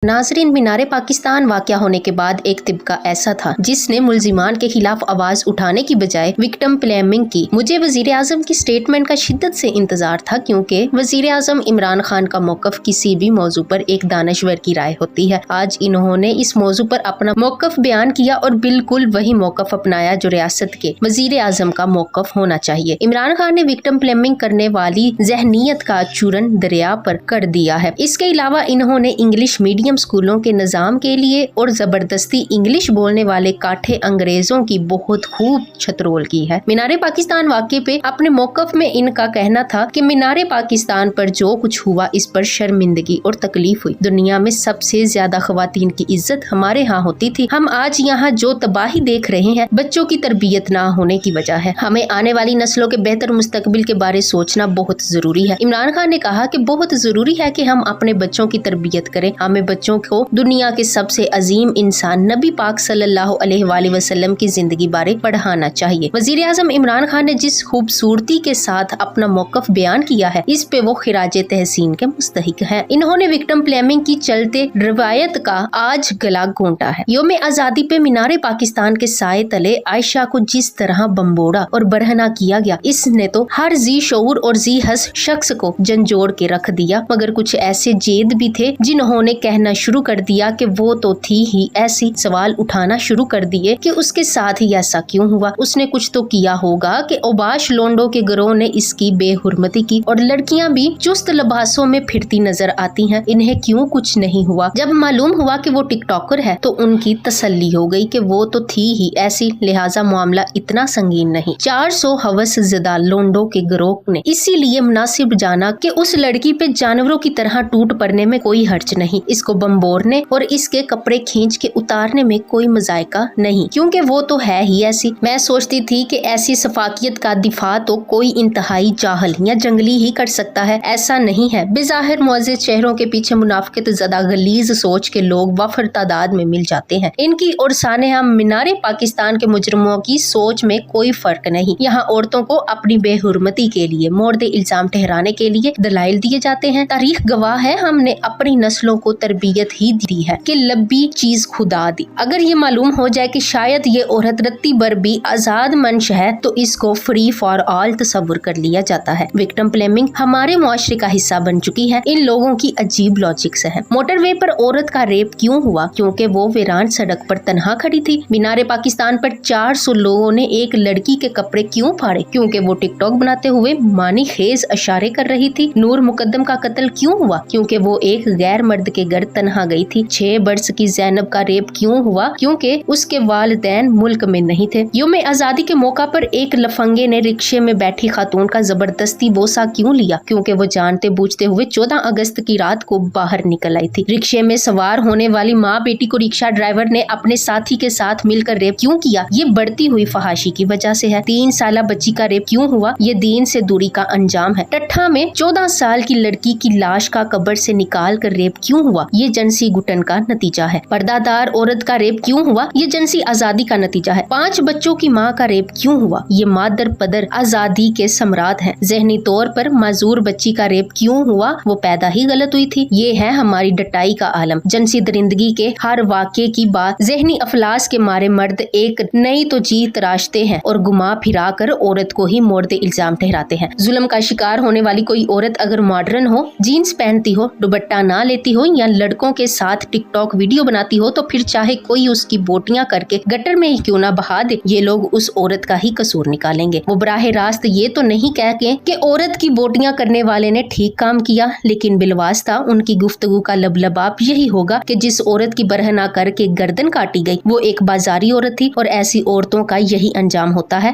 नाज़रीन, मीनार पाकिस्तान वाक़या होने के बाद एक तिबका ऐसा था जिसने मुल्जिमान के खिलाफ आवाज उठाने की बजाय विक्टिम ब्लेमिंग की। मुझे वज़ीर आज़म की स्टेटमेंट का शिद्दत से इंतजार था, क्योंकि वज़ीर आज़म इमरान खान का मौक़िफ़ किसी भी मौजू पर एक दानश्वर की राय होती है। आज इन्होंने इस मौजू पर अपना मौक़िफ़ बयान किया और बिल्कुल वही मौक़िफ़ अपनाया जो रियासत के वज़ीर आज़म का मौक़िफ़ होना चाहिए। इमरान खान ने विक्टिम ब्लेमिंग करने वाली ज़हनियत का चूरन दरिया पर कर दिया है। इसके अलावा इन्होंने इंग्लिश मीडियम स्कूलों के निजाम के लिए और जबरदस्ती इंग्लिश बोलने वाले काठे अंग्रेजों की बहुत खूब छतरोल की है। मीनार पाकिस्तान वाक़े पे अपने मौक़िफ़ में इनका कहना था कि मीनार पाकिस्तान पर जो कुछ हुआ इस पर शर्मिंदगी और तकलीफ हुई। दुनिया में सबसे ज्यादा ख़वातीन की इज्जत हमारे यहाँ होती थी। हम आज यहाँ जो तबाही देख रहे हैं बच्चों की तरबियत ना होने की वजह है। हमें आने वाली नस्लों के बेहतर मुस्तकबिल के बारे सोचना बहुत जरूरी है। इमरान खान ने कहा कि बहुत जरूरी है कि हम अपने बच्चों की तरबियत करें। हमें बच्चों को दुनिया के सबसे अजीम इंसान नबी पाक सल्लल्लाहु अलैहि वसल्लम की जिंदगी बारे पढ़ाना चाहिए। वजीर आज़म इमरान खान ने जिस खूबसूरती के साथ अपना मौक़िफ़ बयान किया है, इस पे वो खिराजे तहसीन के मुस्तहिक हैं। इन्होंने विक्टिम ब्लेमिंग की चलते रिवायत का आज गला घोंटा है। यौम आजादी पे मीनार पाकिस्तान के साए तले आयशा को जिस तरह बम्बोड़ा और बरहना किया गया, इसने तो हर जी शऊर और जी हस शख्स को झंझोड़ के रख दिया। मगर कुछ ऐसे जेद भी थे जिन्होंने कहना शुरू कर दिया कि वो तो थी ही ऐसी, सवाल उठाना शुरू कर दिए कि उसके साथ ही ऐसा क्यों हुआ। उसने कुछ तो किया होगा कि ओबाश लोंडो के गिरोह ने इसकी बेहुरमती की और लड़कियां भी चुस्त लिबासों में फिरती नजर आती हैं। इन्हें क्यों कुछ नहीं हुआ। जब मालूम हुआ कि वो टिकटॉकर है तो उनकी तसल्ली हो गई कि वो तो थी ही ऐसी, लिहाजा मामला इतना संगीन नहीं। 400 हवस ज़दा लोंडो के गिरोह ने इसीलिए मुनासिब जाना कि उस लड़की पे जानवरों की तरह टूट पड़ने में कोई हर्ज नहीं, इसको बम्बोरने और इसके कपड़े खींच के उतारने में कोई मजायका नहीं, क्योंकि वो तो है ही ऐसी। मैं सोचती थी कि ऐसी सफाकियत का दिफा तो कोई इंतहाई जाहल या जंगली ही कर सकता है। ऐसा नहीं है। बेज़ाहिर मुअज़्ज़ज़ चेहरों के पीछे मुनाफिकत ज़दा गलीज सोच के लोग वफर तादाद में मिल जाते हैं। इनकी और सानेहा मीनार पाकिस्तान के मुजरिमों की सोच में कोई फर्क नहीं। यहाँ औरतों को अपनी बेहुरमती के लिए मोर्दे इल्जाम ठहराने के लिए दलाइल दिए जाते हैं। तारीख गवाह है, हमने अपनी नस्लों को तरबियत ही दी है कि लब्बी चीज खुदा दी। अगर ये मालूम हो जाए कि शायद ये औरत रत्ती भर भी आजाद मंश है तो इसको फ्री फॉर ऑल तस्वुर कर लिया जाता है। विक्टिम ब्लेमिंग हमारे मुआशरे का हिस्सा बन चुकी है। इन लोगों की अजीब लॉजिक्स है। मोटरवे पर औरत का रेप क्यों हुआ? क्योंकि वो वीरान सड़क पर तन्हा खड़ी थी। मीनार पाकिस्तान पर 400 लोगों ने एक लड़की के कपड़े क्यों फाड़े? क्योंकि वो टिकटॉक बनाते हुए मानी खेज इशारे कर रही थी। नूर मुकद्दम का कत्ल क्यों हुआ? क्योंकि वो एक गैर मर्द के घर तन्हा गई थी। 6 वर्ष की ज़ैनब का रेप क्यों हुआ? क्योंकि उसके वालिदैन मुल्क में नहीं थे। यौम आजादी के मौका पर एक लफंगे ने रिक्शे में बैठी खातून का जबरदस्ती बोसा क्यों लिया? क्योंकि वो जानते बूझते हुए 14 अगस्त की रात को बाहर निकल आई थी। रिक्शे में सवार होने वाली माँ बेटी को रिक्शा ड्राइवर ने अपने साथी के साथ मिलकर रेप क्यों किया? ये बढ़ती हुई फहाशी की वजह से है। 3 साल बच्ची का रेप क्यों हुआ? ये दीन से दूरी का अंजाम है। टट्ठा में 14 साल की लड़की की लाश का कब्र से निकाल कर रेप क्यों हुआ? ये जिनसी घुटन का नतीजा है। पर्दादार औरत का रेप क्यों हुआ? ये जिनसी आजादी का नतीजा है। 5 बच्चों की माँ का रेप क्यों हुआ? ये मादर पदर आजादी के सम्राट हैं। ज़हनी तौर पर माजूर बच्ची का रेप क्यों हुआ? वो पैदा ही गलत हुई थी। ये है हमारी डटाई का आलम। जिनसी दरिंदगी के हर वाक़े की बात ज़हनी अफलास के मारे मर्द एक नई तो जी तराशते हैं और घुमा फिरा कर औरत को ही मोर्दे इल्जाम ठहराते हैं। जुल्म का शिकार होने वाली कोई औरत अगर मॉडर्न हो, जीन्स पहनती हो, दुपट्टा ना लेती हो या लड़कों के साथ टिकटॉक वीडियो बनाती हो तो फिर चाहे कोई उसकी बोटियां करके गटर में ही क्यों ना बहा दे, ये लोग उस औरत का ही कसूर निकालेंगे। वो बराह रास्त ये तो नहीं कह के कि औरत की बोटियां करने वाले ने ठीक काम किया, लेकिन बिलवास्ता उनकी गुफ्तगू का लबलबाब यही होगा कि जिस औरत की बरहना करके गर्दन काटी गई वो एक बाजारी औरत थी और ऐसी औरतों का यही अंजाम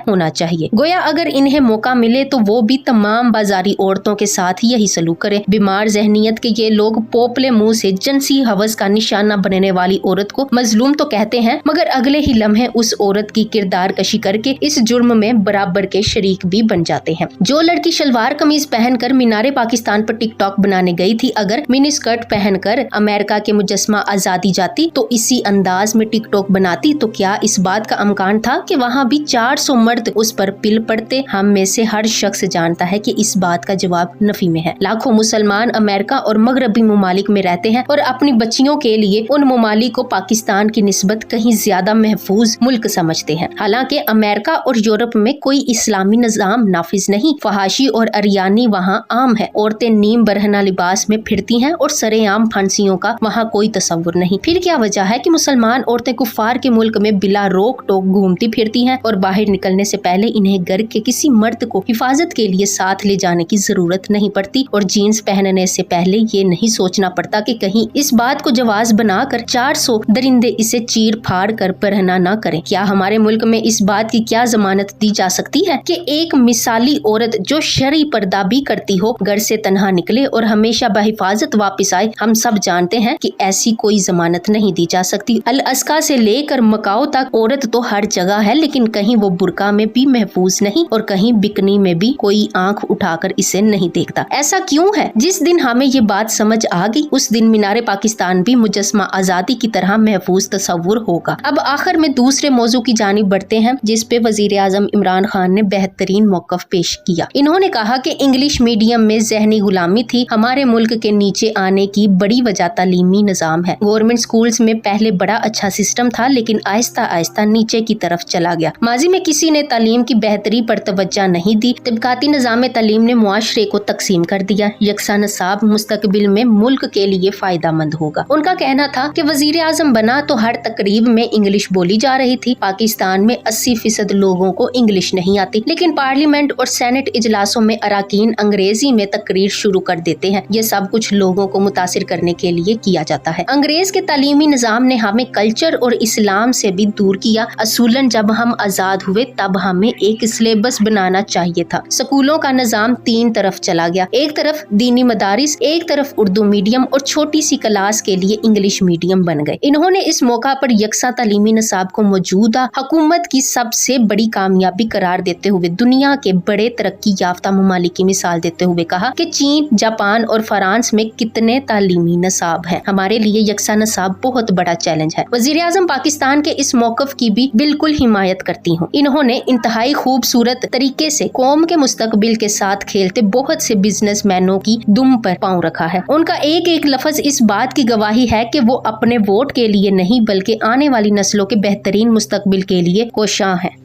होना चाहिए। गोया अगर इन्हें मौका मिले तो वो भी तमाम बाजारी औरतों के साथ यही सलूक करे। बीमार ज़हनियत के ये लोग पोपले मुंह से जिनसी हवस का निशाना बनने वाली औरत को मजलूम तो कहते हैं, मगर अगले ही लम्हे उस औरत की किरदार कशी करके इस जुर्म में बराबर के शरीक भी बन जाते हैं। जो लड़की शलवार कमीज पहनकर मीनार पाकिस्तान पर टिकटॉक बनाने गई थी, अगर मिनी स्कर्ट पहनकर अमेरिका के मुजस्मा आजादी जाती तो इसी अंदाज में टिकटॉक बनाती तो क्या इस बात का अमकान था कि वहाँ भी 400 मर्द उस पर पिल पड़ते? हम में से हर शख्स जानता है कि इस बात का जवाब नफी में है। लाखों मुसलमान अमेरिका और मगरबी मुमालिक में रहते हैं और اور اپنی بچیوں کے لیے ان ممالک کو پاکستان کی نسبت کہیں زیادہ محفوظ ملک سمجھتے ہیں۔ حالانکہ امریکہ اور یورپ میں کوئی اسلامی نظام نافذ نہیں، فحاشی اور اریانی وہاں عام ہے، عورتیں نیم برہنہ لباس میں پھرتی ہیں اور سرے عام پھانسیوں کا وہاں کوئی تصور نہیں۔ پھر کیا وجہ ہے کہ مسلمان عورتیں کفار کے ملک میں بلا روک ٹوک گھومتی پھرتی ہیں اور باہر نکلنے سے پہلے انہیں گھر کے کسی مرد کو حفاظت کے لیے ساتھ لے جانے کی ضرورت نہیں پڑتی، اور جینز پہننے سے پہلے یہ نہیں سوچنا پڑتا کہ کہیں اس بات کو جواز بنا کر 400 درندے اسے چیر پھاڑ کر برہنہ نہ کریں۔ کیا ہمارے ملک میں اس بات کی کیا ضمانت دی جا سکتی ہے کہ ایک مثالی عورت جو شرعی پردہ بھی کرتی ہو گھر سے تنہا نکلے اور ہمیشہ بحفاظت واپس آئے؟ ہم سب جانتے ہیں کہ ایسی کوئی ضمانت نہیں دی جا سکتی۔ الاسکا سے لے کر مکاؤ تک عورت تو ہر جگہ ہے، لیکن کہیں وہ برقع میں بھی محفوظ نہیں اور کہیں بکنی میں بھی کوئی آنکھ اٹھا کر اسے نہیں دیکھتا۔ ایسا کیوں ہے؟ جس دن ہمیں یہ بات سمجھ آ گئی اس دن مینار پاکستان بھی مجسمہ آزادی کی طرح محفوظ تصور ہوگا۔ اب آخر میں دوسرے موضوع کی جانب بڑھتے ہیں جس پہ وزیر اعظم عمران خان نے بہترین موقف پیش کیا۔ انہوں نے کہا کہ انگلش میڈیم میں ذہنی غلامی تھی، ہمارے ملک کے نیچے آنے کی بڑی وجہ تعلیمی نظام ہے۔ گورنمنٹ سکولز میں پہلے بڑا اچھا سسٹم تھا لیکن آہستہ آہستہ نیچے کی طرف چلا گیا۔ ماضی میں کسی نے تعلیم کی بہتری پر توجہ نہیں دی، طبقاتی نظام تعلیم نے معاشرے کو تقسیم کر دیا۔ یکساں نصاب مستقبل میں ملک کے لیے فائدہ مند ہوگا۔ ان کا کہنا تھا کہ وزیر اعظم بنا تو ہر تقریب میں انگلش بولی جا رہی تھی۔ پاکستان میں 80% لوگوں کو انگلش نہیں آتی، لیکن پارلیمنٹ اور سینٹ اجلاسوں میں اراکین انگریزی میں تقریر شروع کر دیتے ہیں۔ یہ سب کچھ لوگوں کو متاثر کرنے کے لیے کیا جاتا ہے۔ انگریز کے تعلیمی نظام نے ہمیں کلچر اور اسلام سے بھی دور کیا۔ اصولاً جب ہم آزاد ہوئے تب ہمیں ایک سلیبس بنانا چاہیے تھا۔ سکولوں کا نظام 3 طرف چلا گیا، ایک طرف دینی مدارس، ایک طرف اردو میڈیم اور چھوٹی سی کلاس کے لیے انگلش میڈیم بن گئے۔ انہوں نے اس موقع پر یکساں تعلیمی نصاب کو موجودہ حکومت کی سب سے بڑی کامیابی قرار دیتے ہوئے دنیا کے بڑے ترقی یافتہ ممالک کی مثال دیتے ہوئے کہا کہ چین، جاپان اور فرانس میں کتنے تعلیمی نصاب ہیں، ہمارے لیے یکساں نصاب بہت بڑا چیلنج ہے۔ وزیر اعظم پاکستان کے اس موقف کی بھی بالکل حمایت کرتی ہوں۔ انہوں نے انتہائی خوبصورت طریقے سے قوم کے مستقبل کے ساتھ کھیلتے بہت سے بزنس مینوں کی دم پر پاؤں رکھا ہے۔ ان کا ایک ایک لفظ اس بات کی گواہی ہے کہ وہ اپنے ووٹ کے لیے نہیں بلکہ آنے والی نسلوں کے بہترین مستقبل کے لیے کوشاں ہیں۔